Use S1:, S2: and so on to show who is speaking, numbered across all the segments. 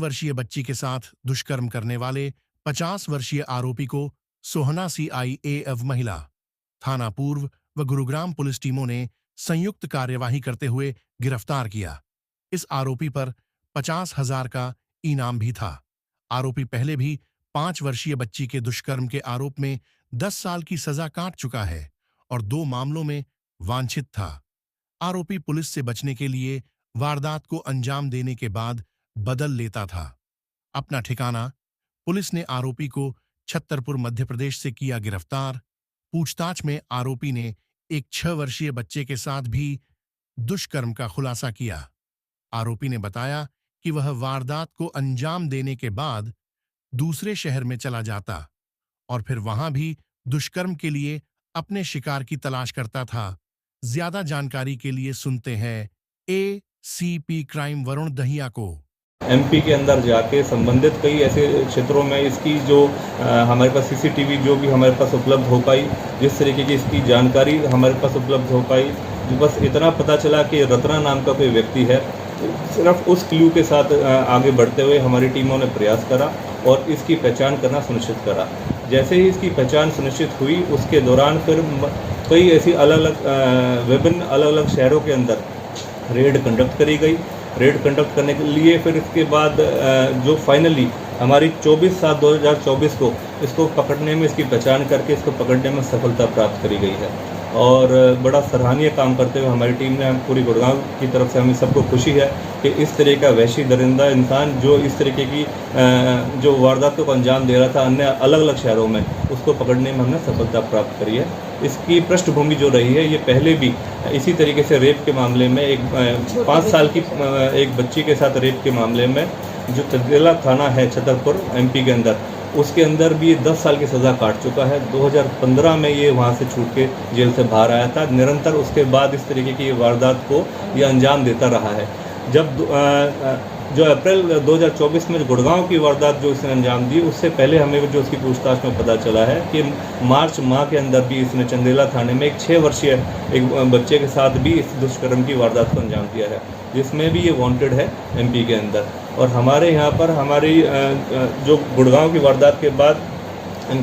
S1: वर्षीय बच्ची के साथ दुष्कर्म करने वाले 50 वर्षीय आरोपी को सोहना सीआईएएफ महिला, थाना पूर्व व गुरुग्राम पुलिस टीमों ने संयुक्त कार्यवाही करते हुए गिरफ्तार किया। इस आरोपी पर 50,000 का इनाम भी था। आरोपी पहले भी 5 वर्षीय बच्ची के दुष्कर्म के आरोप में 10 साल की सजा काट चुका है और 2 मामलों में वांछित था। आरोपी पुलिस से बचने के लिए वारदात को अंजाम देने के बाद बदल लेता था। अपना ठिकाना पुलिस ने आरोपी को छतरपुर मध्य प्रदेश से किया गिरफ्तार। पूछताछ में आरोपी ने एक 6 वर्षीय बच्चे के साथ भी दुष्कर्म का खुलासा किया। आरोपी ने बताया कि वह वारदात को अंजाम देने के बाद दूसरे शहर में चला जाता और फिर वहां भी दुष्कर्म के लिए अपने शिकार की तलाश करता था। ज्यादा जानकारी के लिए सुनते हैं एसीपी क्राइम वरुण दहिया को।
S2: एमपी के अंदर जाके संबंधित कई ऐसे क्षेत्रों में इसकी जो हमारे पास सीसीटीवी जो भी हमारे पास उपलब्ध हो पाई, जिस तरीके की इसकी जानकारी हमारे पास उपलब्ध हो पाई, बस इतना पता चला कि रत्ना नाम का कोई व्यक्ति है। सिर्फ उस क्लू के साथ आगे बढ़ते हुए हमारी टीमों ने प्रयास करा और इसकी पहचान करना सुनिश्चित करा। जैसे ही इसकी पहचान सुनिश्चित हुई, उसके दौरान फिर कई ऐसी विभिन्न अलग अलग शहरों के अंदर रेड कंडक्ट करी गई। रेड कंडक्ट करने के लिए फिर इसके बाद जो फाइनली हमारी 24/7/2024 को इसको पकड़ने में, इसकी पहचान करके इसको पकड़ने में सफलता प्राप्त करी गई है और बड़ा सराहनीय काम करते हुए हमारी टीम ने, पूरी गुड़गांव की तरफ से हमें सबको खुशी है कि इस तरह का वहशी दरिंदा इंसान जो इस तरीके की जो वारदातों को अंजाम दे रहा था अन्य अलग अलग शहरों में, उसको पकड़ने में हमने सफलता प्राप्त करी है। इसकी पृष्ठभूमि जो रही है, ये पहले भी इसी तरीके से रेप के मामले में एक 5 साल की एक बच्ची के साथ रेप के मामले में जो चंदेला थाना है छतरपुर एमपी के अंदर, उसके अंदर भी 10 साल की सज़ा काट चुका है। 2015 में ये वहाँ से छूट के जेल से बाहर आया था। निरंतर उसके बाद इस तरीके की वारदात को ये अंजाम देता रहा है। जब जो अप्रैल 2024 में गुड़गांव की वारदात जो इसने अंजाम दी, उससे पहले हमें जो उसकी पूछताछ में पता चला है कि मार्च माह के अंदर भी इसने चंदेला थाने में एक 6 वर्षीय एक बच्चे के साथ भी इस दुष्कर्म की वारदात को अंजाम दिया है, जिसमें भी ये वांटेड है एमपी के अंदर। और हमारे यहाँ पर हमारी जो गुड़गांव की वारदात के बाद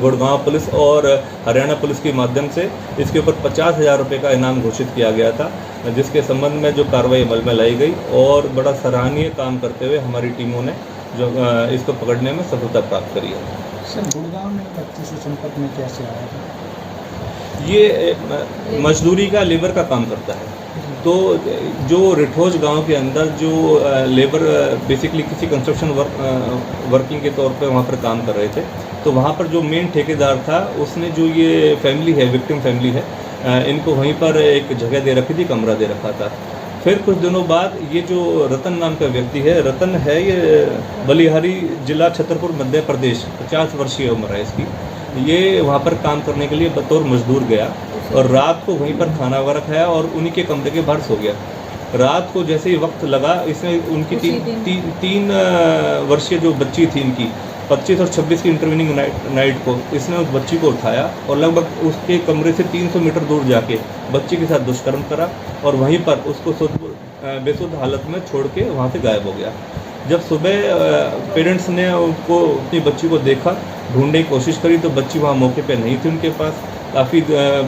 S2: गुड़गांव पुलिस और हरियाणा पुलिस के माध्यम से इसके ऊपर 50,000 रुपये का इनाम घोषित किया गया था, जिसके संबंध में जो कार्रवाई अमल में लाई गई और बड़ा सराहनीय काम करते हुए हमारी टीमों ने जो इसको पकड़ने में सफलता प्राप्त करी है।
S3: सर, गुड़गांव में बच्चे से संपर्क में कैसे आया था?
S2: ये मजदूरी का, लेबर का काम करता है। तो जो रिठोज गांव के अंदर जो लेबर बेसिकली किसी कंस्ट्रक्शन वर्किंग के तौर पे वहाँ पर काम कर रहे थे, तो वहाँ पर जो मेन ठेकेदार था उसने जो ये फैमिली है, विक्टिम फैमिली है, इनको वहीं पर एक जगह दे रखी थी, कमरा दे रखा था। फिर कुछ दिनों बाद ये जो रतन नाम का व्यक्ति है, रतन है, ये बलिहारी जिला छतरपुर मध्य प्रदेश, 50 वर्षीय उम्र है इसकी। ये वहाँ पर काम करने के लिए बतौर मजदूर गया और रात को वहीं पर खाना वगैरह खाया और उन्हीं के कमरे के बाहर सो गया। रात को जैसे ही वक्त लगा, इसने उनकी तीन वर्षीय जो बच्ची थी इनकी, 25 और 26 की इंटरविनिंग नाइट को इसने उस बच्ची को उठाया और लगभग उसके कमरे से 300 मीटर दूर जाके बच्ची के साथ दुष्कर्म करा और वहीं पर उसको बेसुध हालत में छोड़ के वहाँ से गायब हो गया। जब सुबह पेरेंट्स ने उनको, अपनी बच्ची को देखा, ढूंढने की कोशिश करी तो बच्ची वहाँ मौके पे नहीं थी उनके पास। काफ़ी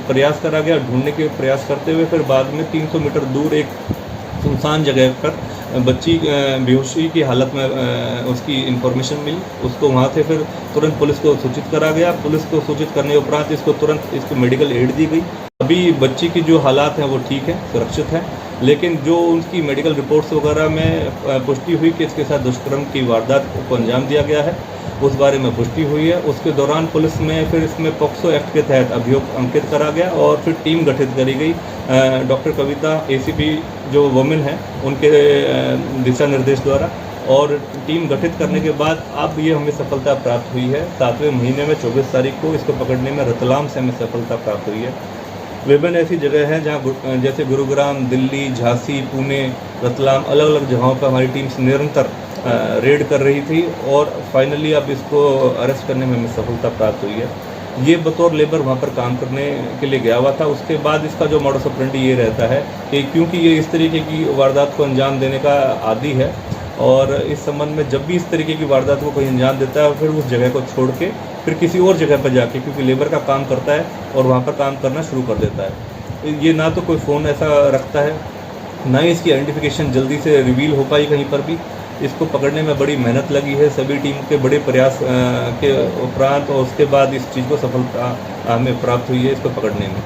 S2: प्रयास करा गया, ढूंढने के प्रयास करते हुए फिर बाद में 300 मीटर दूर एक सुनसान जगह पर बच्ची बेहोशी की हालत में उसकी इन्फॉर्मेशन मिली। उसको वहाँ से फिर तुरंत पुलिस को सूचित करा गया। पुलिस को सूचित करने के उपरांत इसको मेडिकल एड दी गई। अभी बच्ची की जो हालात हैं वो ठीक है, सुरक्षित है, लेकिन जो उनकी मेडिकल रिपोर्ट्स वगैरह में पुष्टि हुई कि इसके साथ दुष्कर्म की वारदात को अंजाम दिया गया है, उस बारे में पुष्टि हुई है। उसके दौरान पुलिस में फिर इसमें पॉक्सो एक्ट के तहत अभियोग अंकित करा गया और फिर टीम गठित करी गई। डॉक्टर कविता एसीपी जो वुमेन है उनके दिशा निर्देश द्वारा, और टीम गठित करने के बाद अब ये हमें सफलता प्राप्त हुई है। 7वें महीने में 24 तारीख को इसको पकड़ने में रतलाम से हमें सफलता प्राप्त हुई है। विभिन्न ऐसी जगह हैं जहाँ जैसे गुरुग्राम, दिल्ली, झांसी, पुणे, रतलाम, अलग अलग जगहों पर हमारी टीम निरंतर रेड कर रही थी और फाइनली अब इसको अरेस्ट करने में हमें सफलता प्राप्त हुई है। ये बतौर लेबर वहाँ पर काम करने के लिए गया हुआ था। उसके बाद इसका जो मॉडस ऑपरेंडी ये रहता है कि क्योंकि ये इस तरीके की वारदात को अंजाम देने का आदी है, और इस संबंध में जब भी इस तरीके की वारदात को कोई अंजाम देता है फिर उस जगह को छोड़ के फिर किसी और जगह पर जाके, क्योंकि लेबर का काम करता है और वहाँ पर काम करना शुरू कर देता है। ये ना तो कोई फ़ोन ऐसा रखता है, ना ही इसकी आइडेंटिफिकेशन जल्दी से रिवील हो पाई कहीं पर भी। इसको पकड़ने में बड़ी मेहनत लगी है, सभी टीम के बड़े प्रयास के उपरांत, और उसके बाद इस चीज़ को सफलता हमें प्राप्त हुई है इसको पकड़ने में।